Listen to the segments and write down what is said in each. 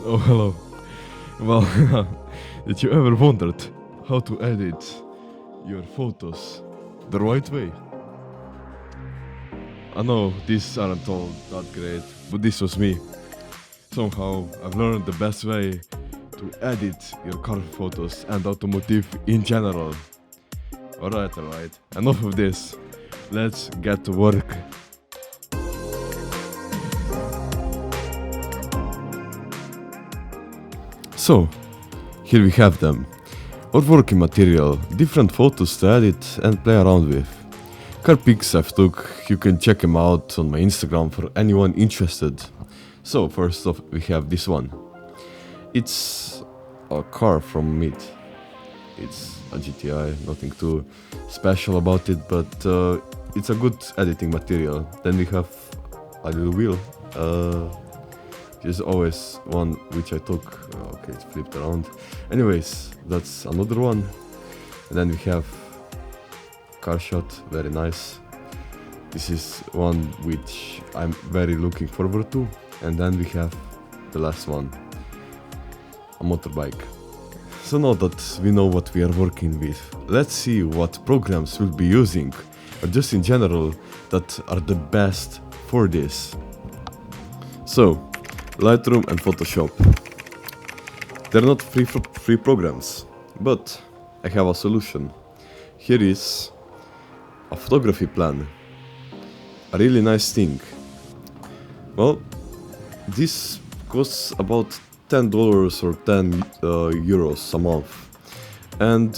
Oh, hello. Well, did you ever wondered how to edit your photos the right way? I know these aren't all that great, but this was me. Somehow I've learned the best way to edit your car photos and automotive in general. Alright, enough of this. Let's get to work. So, here we have them. Our working material, different photos to edit and play around with. Car pics I've took, you can check them out on my Instagram for anyone interested. So first off we have this one. It's a car from Meet. It's a GTI, nothing too special about it, but it's a good editing material. Then we have a little wheel. There's always one which I took. Okay, it's flipped around. Anyways, that's another one. And then we have car shot, very nice. This is one which I'm very looking forward to. And then we have the last one, a motorbike. So now that we know what we are working with, let's see what programs we'll be using, or just in general, that are the best for this. So, Lightroom and Photoshop. They're not free programs, but I have a solution. Here is a photography plan. A really nice thing. Well, this costs about $10 or 10 euros a month. And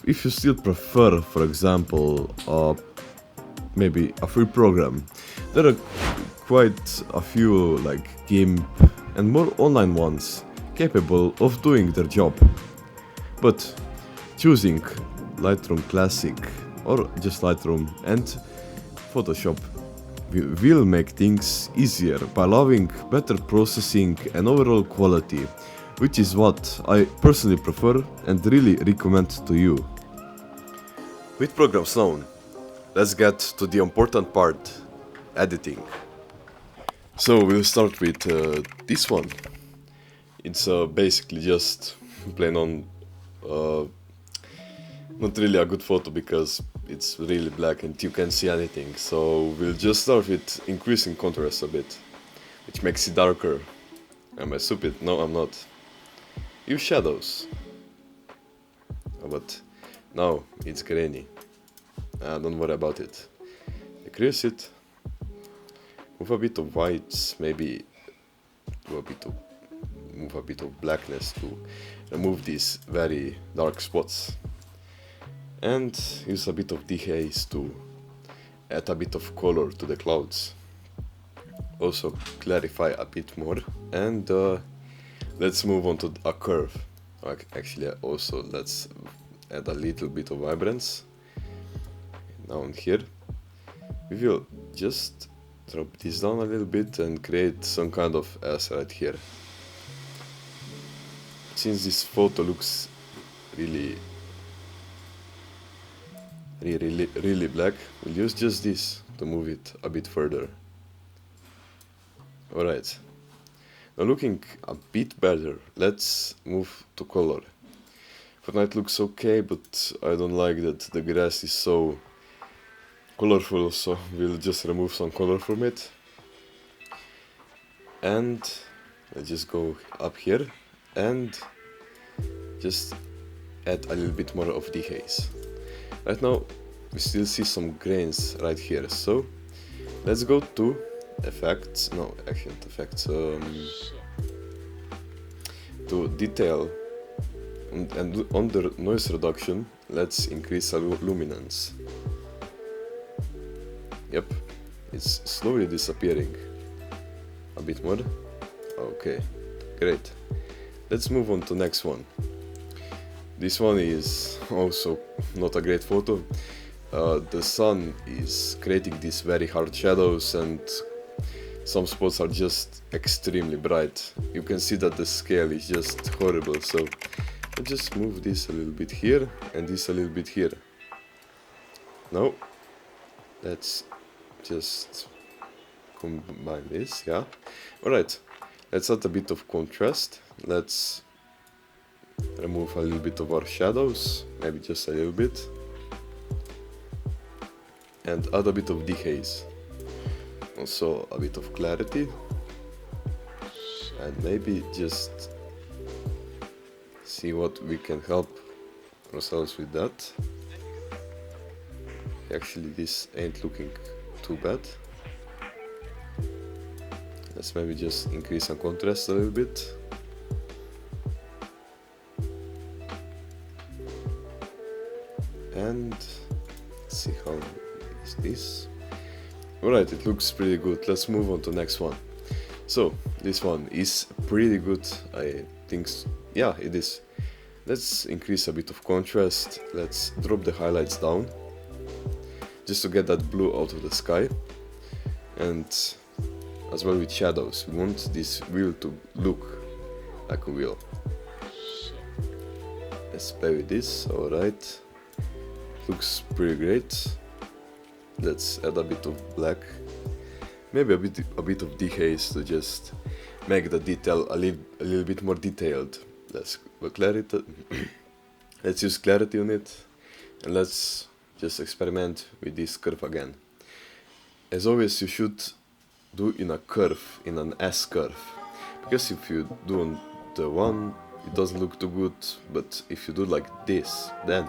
if you still prefer, for example, maybe a free program, there are quite a few like GIMP and more online ones capable of doing their job. But choosing Lightroom Classic or just Lightroom and Photoshop will make things easier by allowing better processing and overall quality, which is what I personally prefer and really recommend to you. With programs known, let's get to the important part, editing. So we'll start with this one. It's basically just plain on, not really a good photo because it's really black and you can't see anything. So we'll just start with increasing contrast a bit, which makes it darker. Am I stupid? No, I'm not. Use shadows. But now it's grainy. Don't worry about it. Decrease it. Move a bit of whites, maybe move a bit of blackness to remove these very dark spots. And use a bit of dehaze to add a bit of color to the clouds. Also clarify a bit more, and let's move on to a curve. Actually, also let's add a little bit of vibrance. Now in here, we will just drop this down a little bit and create some kind of S right here. Since this photo looks really black, we'll use just this to move it a bit further. Alright, now looking a bit better, let's move to color. For now it looks okay, but I don't like that the grass is so colorful, so we'll just remove some color from it. And let's just go up here and just add a little bit more of dehaze. Right now we still see some grains right here, so let's go to effects, to detail, and under noise reduction let's increase our luminance. Yep, it's slowly disappearing. A bit more. Okay, great. Let's move on to next one. This one is also not a great photo. The sun is creating these very hard shadows and some spots are just extremely bright. You can see that the scale is just horrible, so I'll just move this a little bit here and this a little bit here. Now, let's just combine this, yeah. Alright, Let's add a bit of contrast. Let's remove a little bit of our shadows, maybe just a little bit, and add a bit of dehaze. Also a bit of clarity, and maybe just see what we can help ourselves with that. Actually, this ain't looking too bad. Let's maybe just increase some contrast a little bit. And see how is this. Alright, it looks pretty good. Let's move on to the next one. So this one is pretty good, I think. Yeah, it is. Let's increase a bit of contrast. Let's drop the highlights down just to get that blue out of the sky. And as well with shadows, we want this wheel to look like a wheel. Let's play with this. Alright, looks pretty great. Let's add a bit of black, maybe a bit of dehaze to just make the detail a little bit more detailed. Let's clarity. Let's use clarity on it, and let's just experiment with this curve again. As always, you should do in a curve, in an S curve, because if you do on the one, it doesn't look too good. But if you do like this, then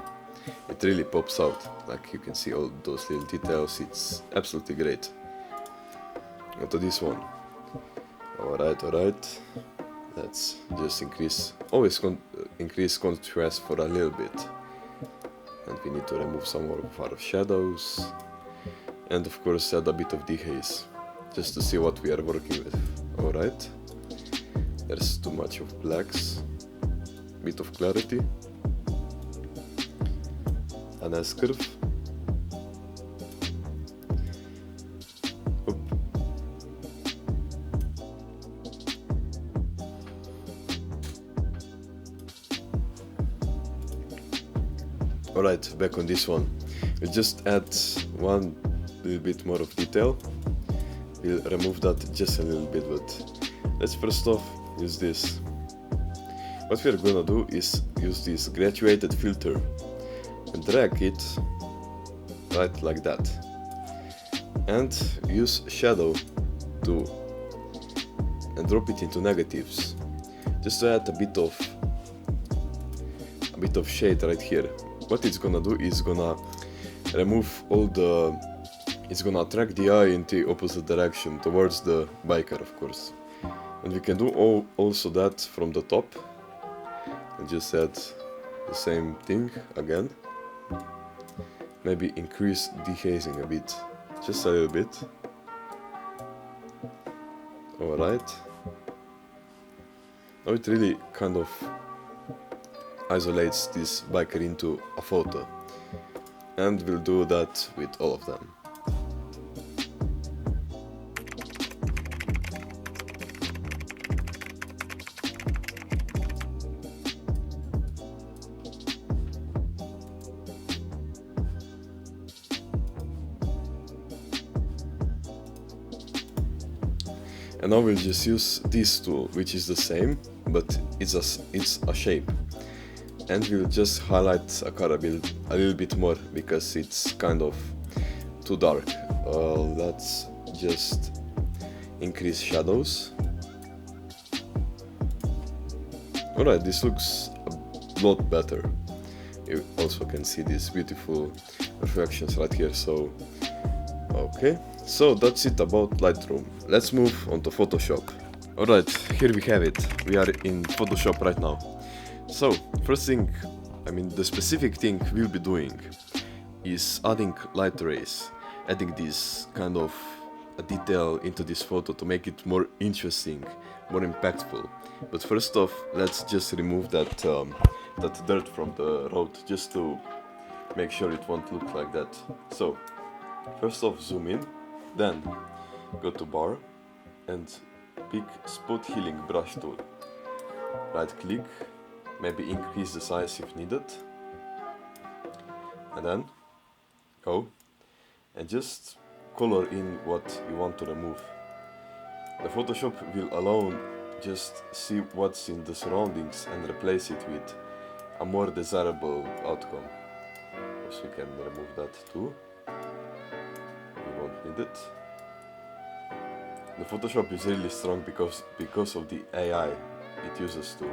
it really pops out. Like you can see all those little details. It's absolutely great. Go to this one. Alright. Let's just increase contrast for a little bit. And we need to remove some more of our shadows. And of course add a bit of dehaze, just to see what we are working with. Alright. There's too much of blacks. Bit of clarity. An S curve. Oop. Alright, back on this one. We'll just add one little bit more of detail. We'll remove that just a little bit, but let's first off use this. What we're gonna do is use this graduated filter and drag it right like that, and use shadow to and drop it into negatives, just to add a bit of shade right here. What it's gonna do is gonna remove all the, it's gonna attract the eye in the opposite direction towards the biker, of course. And we can do also that from the top, and just add the same thing again. Maybe increase dehazing a bit, just a little bit. Alright. Now it really kind of isolates this biker into a photo, and we'll do that with all of them. And now we'll just use this tool, which is the same, but it's a shape. And we'll just highlight a car a little bit more, because it's kind of too dark. Let's just increase shadows. Alright, this looks a lot better. You also can see these beautiful reflections right here, so okay. So that's it about Lightroom. Let's move on to Photoshop. Alright, here we have it. We are in Photoshop right now. So, first thing, the specific thing we'll be doing is adding light rays, adding this kind of a detail into this photo to make it more interesting, more impactful. But first off, let's just remove that dirt from the road, just to make sure it won't look like that. So, first off, zoom in, then go to bar and pick spot healing brush tool. Right click, maybe increase the size if needed, and then go and just color in what you want to remove. The Photoshop will allow just see what's in the surroundings and replace it with a more desirable outcome. So we can remove that too. We won't need it. The Photoshop is really strong because of the AI it uses to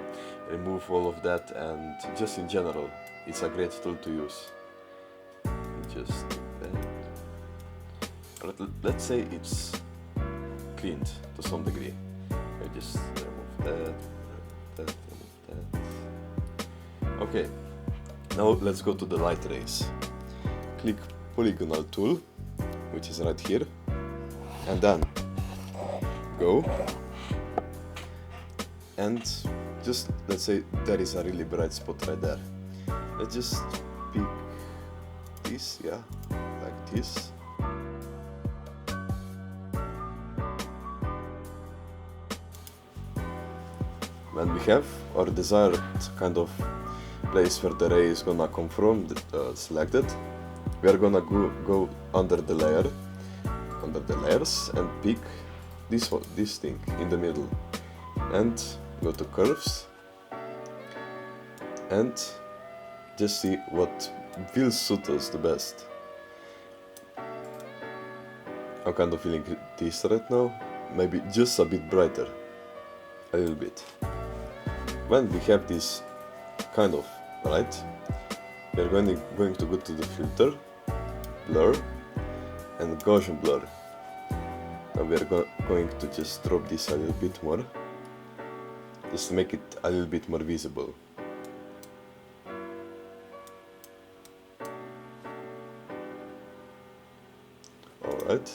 remove all of that, and just in general it's a great tool to use. Just let's say it's cleaned to some degree. I just remove that. Okay, now let's go to the light rays. Click polygonal tool, which is right here, and then go and just, let's say there is a really bright spot right there. Let's just pick this, yeah, like this. When we have our desired kind of place where the ray is gonna come from selected, we are gonna go under the layers and pick this thing in the middle, and go to curves and just see what will suit us the best. I'm kind of feeling this right now, maybe just a bit brighter, a little bit. When we have this kind of right, we are going to go to the filter, blur, and Gaussian blur. Now we are going to just drop this a little bit more, just to make it a little bit more visible. Alright.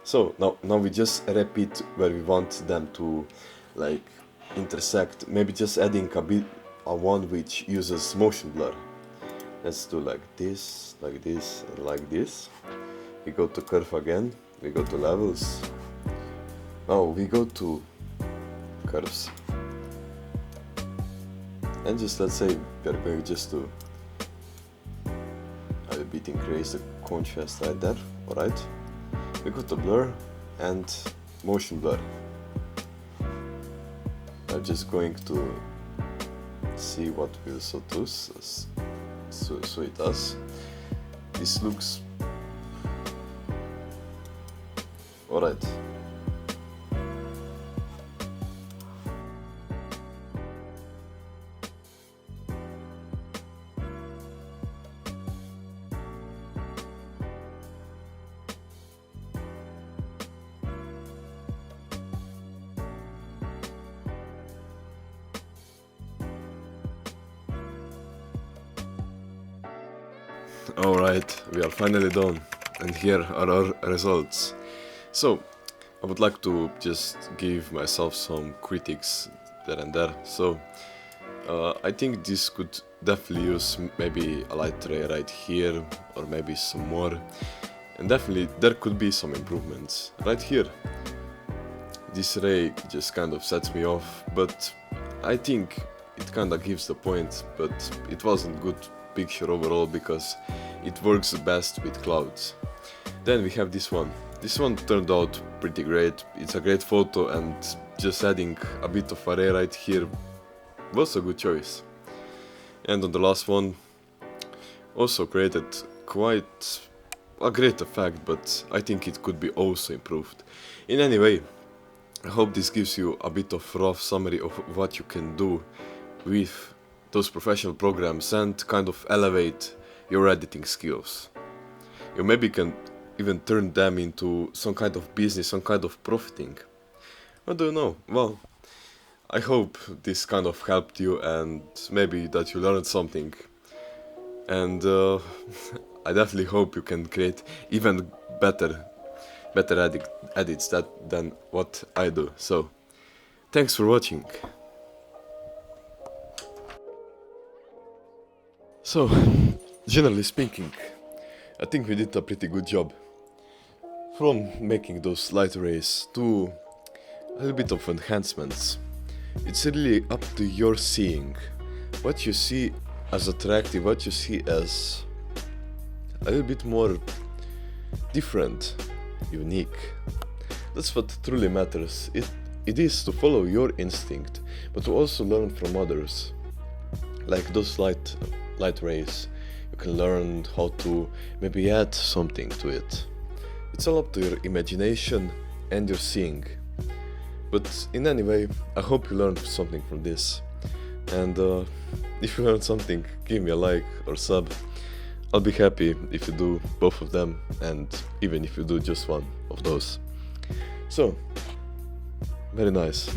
So now we just repeat where we want them to like intersect, maybe just adding a one which uses motion blur. Let's do like this, and like this. We go to curve again, we go to levels. Now we go to curves. And just, let's say we are going just to a little bit increase the contrast right there, alright? We go to blur and motion blur. I'm just going to see what will suit us. Suit us. This looks alright. Alright, we are finally done, and here are our results. So, I would like to just give myself some critics there and there. So, I think this could definitely use maybe a light ray right here, or maybe some more. And definitely there could be some improvements. Right here, this ray just kind of sets me off, but I think it kinda gives the point, but it wasn't good picture overall because it works best with clouds. Then we have this one. This one turned out pretty great. It's a great photo, and just adding a bit of array right here was a good choice. And on the last one, also created quite a great effect, but I think it could be also improved. In any way, I hope this gives you a bit of rough summary of what you can do with those professional programs and kind of elevate your editing skills. You maybe can even turn them into some kind of business, some kind of profiting. I don't know. Well, I hope this kind of helped you, and maybe that you learned something. And I definitely hope you can create even better edits than what I do. So, thanks for watching. So, generally speaking, I think we did a pretty good job. From making those light rays to a little bit of enhancements. It's really up to your seeing. What you see as attractive, what you see as a little bit more different, unique. That's what truly matters. it is to follow your instinct, but to also learn from others. Like those light rays, you can learn how to maybe add something to it. It's all up to your imagination and your seeing. But in any way, I hope you learned something from this. And if you learned something, give me a like or sub. I'll be happy if you do both of them, and even if you do just one of those. So, very nice.